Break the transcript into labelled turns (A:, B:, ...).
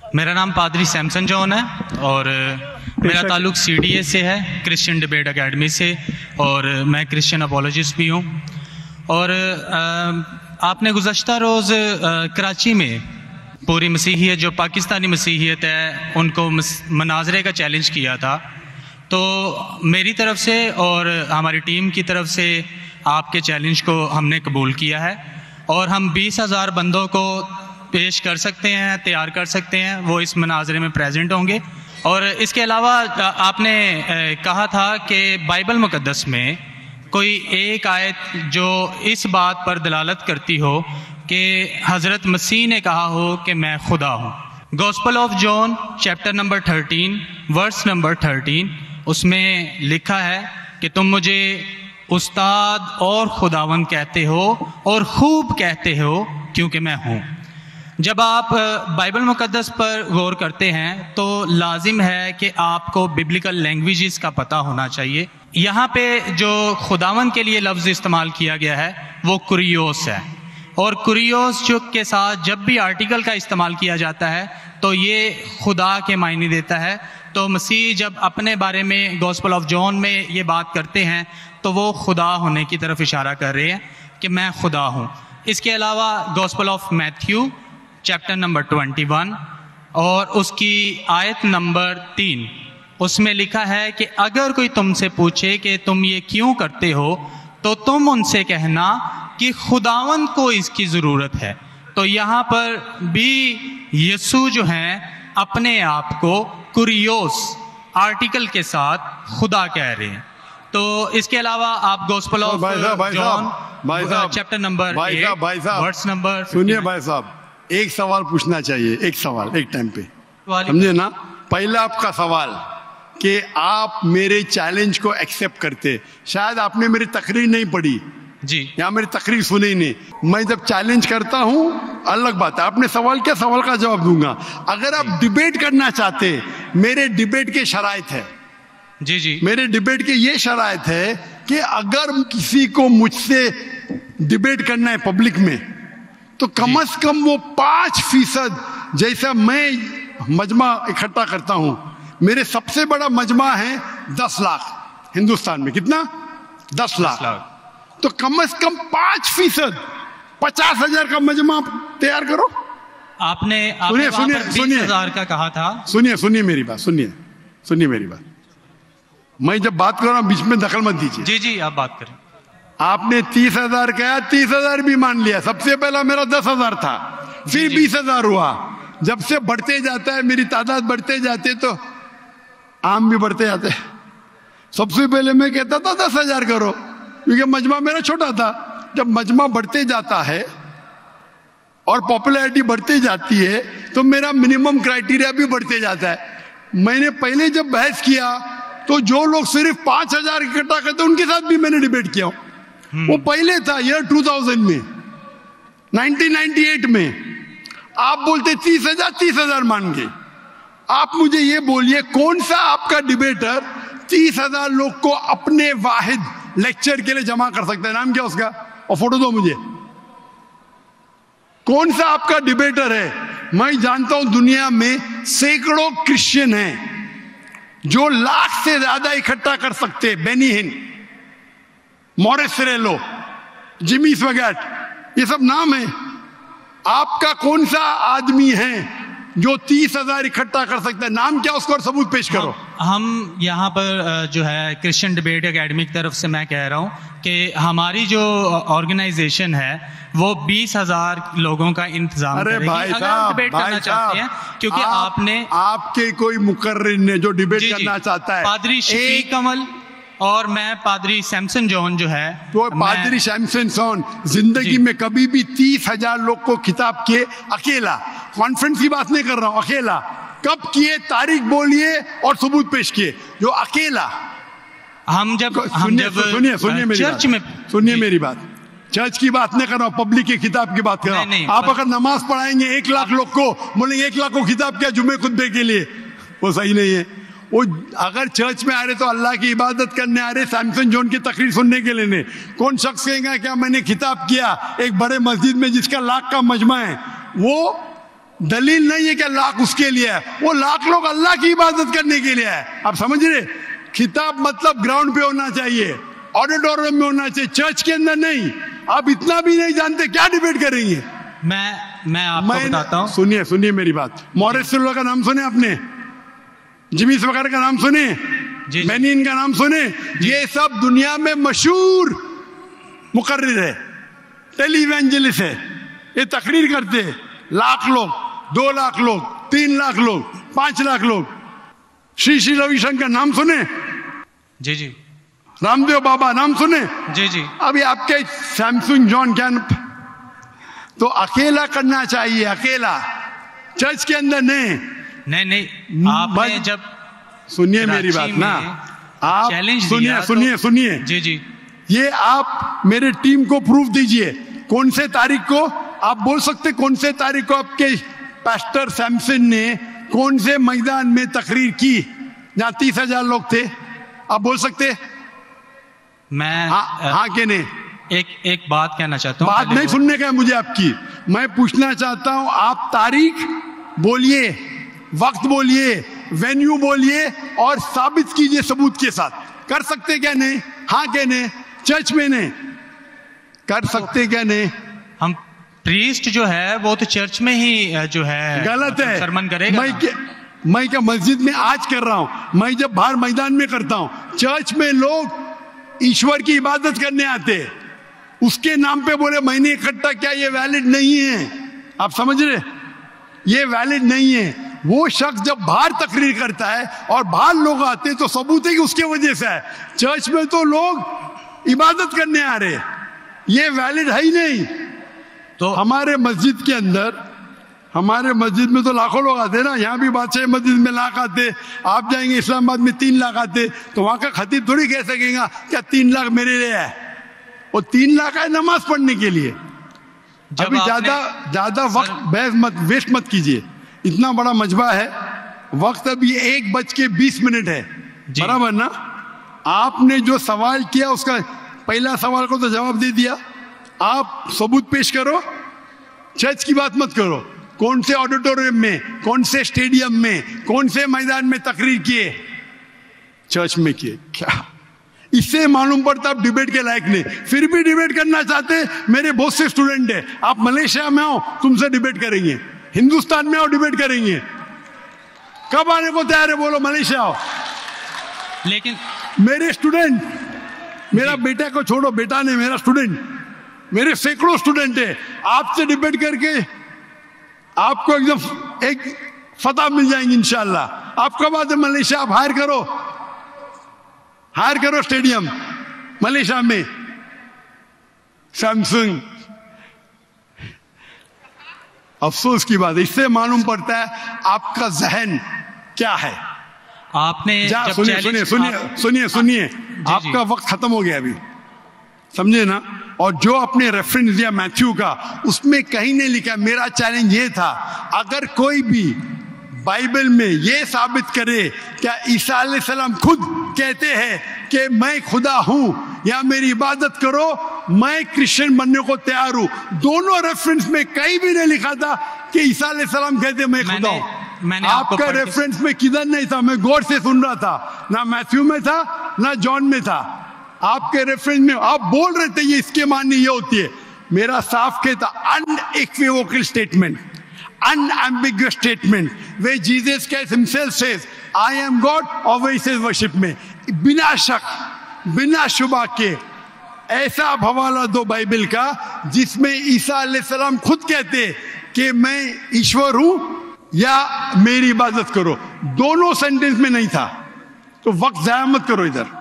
A: میرا نام پادری سیمسن جون ہے اور میرا تعلق CDA سے ہے، کرسچن ڈبیٹ اکیڈمی سے، اور میں کرسچن اپولوجسٹ بھی ہوں۔ اور آپ نے گزشتہ روز کراچی میں پوری مسیحیت جو پاکستانی مسیحیت ہے ان کو مناظرے کا چیلنج کیا تھا، تو میری طرف سے اور ہماری ٹیم کی طرف سے آپ کے چیلنج کو ہم نے قبول کیا ہے، اور ہم 20,000 بندوں کو پیش کر سکتے ہیں، تیار کر سکتے ہیں، وہ اس مناظرے میں پریزنٹ ہوں گے۔ اور اس کے علاوہ آپ نے کہا تھا کہ بائبل مقدس میں کوئی ایک آیت جو اس بات پر دلالت کرتی ہو کہ حضرت مسیح نے کہا ہو کہ میں خدا ہوں۔ Gospel of John chapter number 13 verse number 13، اس میں لکھا ہے کہ تم مجھے استاد اور خداوند کہتے ہو اور خوب کہتے ہو کیونکہ میں ہوں۔ جب آپ بائبل مقدس پر غور کرتے ہیں تو لازم ہے کہ آپ کو ببلیکل لینگویجز کا پتہ ہونا چاہیے۔ یہاں پہ جو خداوند کے لیے لفظ استعمال کیا گیا ہے وہ کوریوس ہے، اور کوریوس جو کے ساتھ جب بھی آرٹیکل کا استعمال کیا جاتا ہے تو یہ خدا کے معنی دیتا ہے۔ تو مسیح جب اپنے بارے میں گوسپل آف جون میں یہ بات کرتے ہیں تو وہ خدا ہونے کی طرف اشارہ کر رہے ہیں کہ میں خدا ہوں۔ اس کے علاوہ gospel of Matthew chapter number 21 اور اس کی آیت نمبر 3، اس میں لکھا ہے کہ اگر کوئی تم سے پوچھے کہ تم یہ کیوں کرتے ہو تو تم ان سے کہنا کہ خداوند کو اس کی ضرورت ہے۔ تو یہاں پر بھی یسوع جو ہیں اپنے آپ کو کوریوس آرٹیکل کے ساتھ خدا کہہ رہے ہیں۔ تو اس کے علاوہ آپ gospel of John chapter number 8 verse number,
B: سنیے بھائی صاحب، ایک سوال پوچھنا چاہیے، ایک سوال ایک ٹائم پہ، سمجھے نا؟ پہلا آپ کا سوال کہ آپ میرے چیلنج کو ایکسیپٹ کرتے، شاید آپ نے میری تقریر نہیں پڑھی
A: جی،
B: یا میری تقریر سنی نہیں۔ میں جب چیلنج کرتا ہوں الگ بات ہے، آپ نے سوال کیا، سوال کا جواب دوں گا۔ اگر آپ ڈیبیٹ کرنا چاہتے، میرے ڈیبیٹ کے شرائط ہے،
A: جی جی،
B: میرے ڈیبیٹ کے یہ شرائط ہے کہ اگر کسی کو مجھ سے ڈیبیٹ کرنا ہے پبلک میں تو کم از کم وہ 5% جیسا میں مجمع اکٹھا کرتا ہوں۔ میرے سب سے بڑا مجمع ہے 10 لاکھ ہندوستان میں، کتنا؟ 10 لاکھ۔ تو کم از کم 5%، 50,000 کا مجمع تیار کرو۔
A: آپ نے 20,000 کا کہا تھا۔
B: سنیے میری بات، سنیے میری بات۔ میں جب بات کر رہا ہوں بیچ میں دخل مت دیجیے۔
A: جی جی، آپ بات کریں۔
B: آپ نے 30,000 کہا، 30,000 بھی مان لیا۔ سب سے پہلا میرا 10,000 تھا، پھر 20,000 ہوا۔ جب سے بڑھتے جاتا ہے، میری تعداد بڑھتے جاتے تو عام بھی بڑھتے جاتے۔ سب سے پہلے میں کہتا تھا 10,000 کرو، کیونکہ مجمع میرا چھوٹا تھا۔ جب مجمع بڑھتے جاتا ہے اور پاپولیرٹی بڑھتی جاتی ہے تو میرا منیمم کرائیٹیریا بھی بڑھتے جاتا ہے۔ میں نے پہلے جب بحث کیا تو جو لوگ صرف 5,000 اکٹھا کرتے ان کے ساتھ بھی میں نے ڈیبیٹ کیا۔ وہ پہلے تھا ایئر 2000 میں، 1998 میں۔ آپ بولتے 30,000 مان گے۔ آپ مجھے یہ بولیے کون سا آپ کا ڈیبیٹر 30,000 لوگ کو اپنے واحد لیکچر کے لیے جمع کر سکتا ہے؟ نام کیا اس کا، اور فوٹو دو مجھے۔ کون سا آپ کا ڈیبیٹر ہے؟ میں جانتا ہوں دنیا میں سینکڑوں کرسچن ہیں جو لاکھ سے زیادہ اکٹھا کر سکتے۔ بینی ہن، موریس سریلو، جمی سوگیٹ، یہ سب نام ہیں۔ آپ کا کون سا آدمی ہے جو 30,000 اکٹھا کر سکتا ہے؟ نام کیا اس کو، اور ثبوت پیش کرو۔
A: ہم یہاں پر جو ہے کرسچن ڈبیٹ اکیڈمی کی طرف سے میں کہہ رہا ہوں کہ ہماری جو آرگنائزیشن ہے وہ 20,000 لوگوں کا انتظام کرے گی اگر ہم ڈبیٹ کرنا چاہتے ہیں، کیونکہ آپ نے،
B: آپ کے کوئی مقرر نے جو ڈبیٹ کرنا چاہتا ہے،
A: پادری شفیق کمل اور میں پادری سیمسن جون جو ہے،
B: تو پادری سیمسن جون زندگی میں کبھی بھی 30,000 لوگ کو خطاب کیے اکیلا، کانفرنس کی بات نہیں کر رہا ہوں، اکیلا کب کیے؟ تاریخ بولیے اور ثبوت پیش کیے، جو اکیلا۔
A: ہم جب
B: سنیے میری بات، چرچ کی بات نہیں کر رہا ہوں، پبلک کی خطاب کی بات کر رہا ہوں۔ آپ اگر نماز پڑھائیں گے 1 لاکھ لوگ کو، بولیں گے 1 لاکھ کو خطاب کیا جمعے خطبے کے لیے، وہ صحیح نہیں ہے۔ وہ اگر چرچ میں آ رہے تو اللہ کی عبادت کرنے آ رہے، سیمسن جون کی تقریر سننے کے لیے نہیں۔ کون شخص کہے گا کیا میں نے خطاب کیا ایک بڑے مسجد میں جس کا 1 لاکھ کا مجمع ہے؟ وہ دلیل نہیں ہے کہ لاکھ اس کے لیے ہے, وہ لاکھ لوگ اللہ کی عبادت کرنے کے لیے ہے. آپ سمجھ رہے, خطاب مطلب گراؤنڈ پہ ہونا چاہیے, آڈیٹوریم میں ہونا چاہیے, چرچ کے اندر نہیں. آپ اتنا بھی نہیں جانتے, کیا ڈیبیٹ کریں گے؟
A: میں آپ کو بتاتا ہوں.
B: سنیے میری بات. مورس سلوا کا نام سنے آپ نے, جمی سوکر کا نام سنے, مینین کا نام سنے, یہ سب دنیا میں مشہور مقرر ہے, ٹیلی ایونجلسٹ ہے. یہ تقریر کرتے ہیں, لاکھ لوگ, 2 لاکھ لوگ, 3 لاکھ لوگ, 5 لاکھ لوگ. شری روی شنکر نام سنے؟
A: جی.
B: رام دیو بابا نام سنے؟
A: جی.
B: ابھی آپ کے سیمسنگ جان کیمپ, تو اکیلا کرنا چاہیے, اکیلا, چرچ کے اندر نہیں.
A: آپ نے جب
B: سنیے میری بات نا, آپ سنیے.
A: جی.
B: یہ آپ میرے ٹیم کو پروف دیجئے, کون سے تاریخ کو آپ بول سکتے, کون سے تاریخ کو آپ کے پاسٹر سیمسن نے کون سے میدان میں تقریر کی جہاں 30,000 لوگ تھے؟ آپ بول سکتے؟
A: میں
B: ہاں کہ نہیں؟
A: ایک بات کہنا چاہتا ہوں.
B: بات نہیں سننے کا ہے مجھے آپ کی, میں پوچھنا چاہتا ہوں, آپ تاریخ بولیے, وقت بولیے, وینیو بولیے, اور ثابت کیجئے ثبوت کے ساتھ. کر سکتے کیا نہیں؟ ہاں کہ نہیں؟ چرچ میں نہیں کر سکتے کیا نہیں؟
A: ہم پریسٹ جو ہے وہ تو چرچ میں ہی جو ہے
B: غلط ہے,
A: سرمن کرے گا.
B: میں کیا مسجد میں آج کر رہا ہوں, میں جب باہر میدان میں کرتا ہوں. چرچ میں لوگ ایشور کی عبادت کرنے آتے, اس کے نام پہ بولے میں نے اکٹھا کیا, یہ ویلڈ نہیں ہے. آپ سمجھ رہے, یہ ویلڈ نہیں ہے. وہ شخص جب باہر تقریر کرتا ہے اور باہر لوگ آتے تو ثبوت ہے کہ اس کے وجہ سے ہے. چرچ میں تو لوگ عبادت کرنے آ رہے, یہ ویلڈ ہے ہی نہیں. تو ہمارے مسجد کے اندر, ہمارے مسجد میں تو لاکھوں لوگ آتے نا, یہاں بھی بادشاہ مسجد میں لاکھ آتے, آپ جائیں گے اسلام آباد میں 3 لاکھ آتے, تو وہاں کا خطیب تھوڑی کہہ سکیں گا کیا 3 لاکھ میرے لیے ہے. وہ 3 لاکھ ہے نماز پڑھنے کے لیے. ابھی زیادہ وقت بحث ویسٹ مت کیجیے, اتنا بڑا مجمع ہے, وقت ابھی 1:20 ہے, برابر نا؟ آپ نے جو سوال کیا اس کا پہلا سوال کو تو جواب دے دیا. آپ ثبوت پیش کرو, چرچ کی بات مت کرو. کون سے آڈیٹوریم میں, کون سے اسٹیڈیم میں, کون سے میدان میں تقریر کیے؟ چرچ میں کیے. کیا اس سے معلوم پڑتا آپ ڈیبیٹ کے لائق نہیں. پھر بھی ڈیبیٹ کرنا چاہتے, میرے بہت سے اسٹوڈنٹ ہیں, آپ ملیشیا میں آؤ, تم سے ڈیبیٹ کریں گے. ہندوستان میں آؤ, ڈیبیٹ کریں گے. کب آنے کو تیار ہے بولو, ملیشیا آؤ.
A: لیکن
B: میرے اسٹوڈنٹ, میرا بیٹا کو چھوڑو, بیٹا نہیں, میرا اسٹوڈنٹ, میرے سینکڑوں اسٹوڈنٹ ہیں, آپ سے ڈیبیٹ کر کے آپ کو ایک فتح مل جائیں گی انشاءاللہ. آپ کب آتے ملیشیا؟ آپ ہائر کرو اسٹیڈیم ملیشیا میں, سیمسنگ. افسوس کی بات, اس سے معلوم پڑتا ہے آپ کا ذہن کیا ہے.
A: آپ نے
B: سنیے, آپ کا وقت ختم ہو گیا ابھی, سمجھے نا؟ اور جو آپ نے ریفرنس دیا میتھیو کا, اس میں کہیں نہیں لکھا. میرا چیلنج یہ تھا, اگر کوئی بھی بائبل میں یہ ثابت کرے کیا عیسیٰ علیہ السلام خود کہتے ہیں کہ میں خدا ہوں یا میری عبادت کرو, میں کرسچن بننے کو تیار ہوں. دونوں ریفرنس میں کہیں بھی نہیں لکھا تھا کہ عیسیٰ علیہ السلام کہتے میں خدا ہوں. آپ کا ریفرنس میں کدھر نہیں تھا, میں غور سے سن رہا تھا, نہ میتھیو میں تھا نہ جان میں تھا. آپ کے ریفرنس میں آپ بول رہے تھے یہ اس کے معنی یہ ہوتی ہے. میرا صاف کہتا unequivocal statement, unambiguous statement, where Jesus Christ himself says I am God, or where he says worship me. بنا شک بنا شبہ کے ایسا حوالہ دو بائبل کا جس میں عیسیٰ علیہ السلام خود کہتے کہ میں ایشور ہوں یا میری عبادت کرو. دونوں سینٹینس میں نہیں تھا, تو وقت ضائع مت کرو ادھر.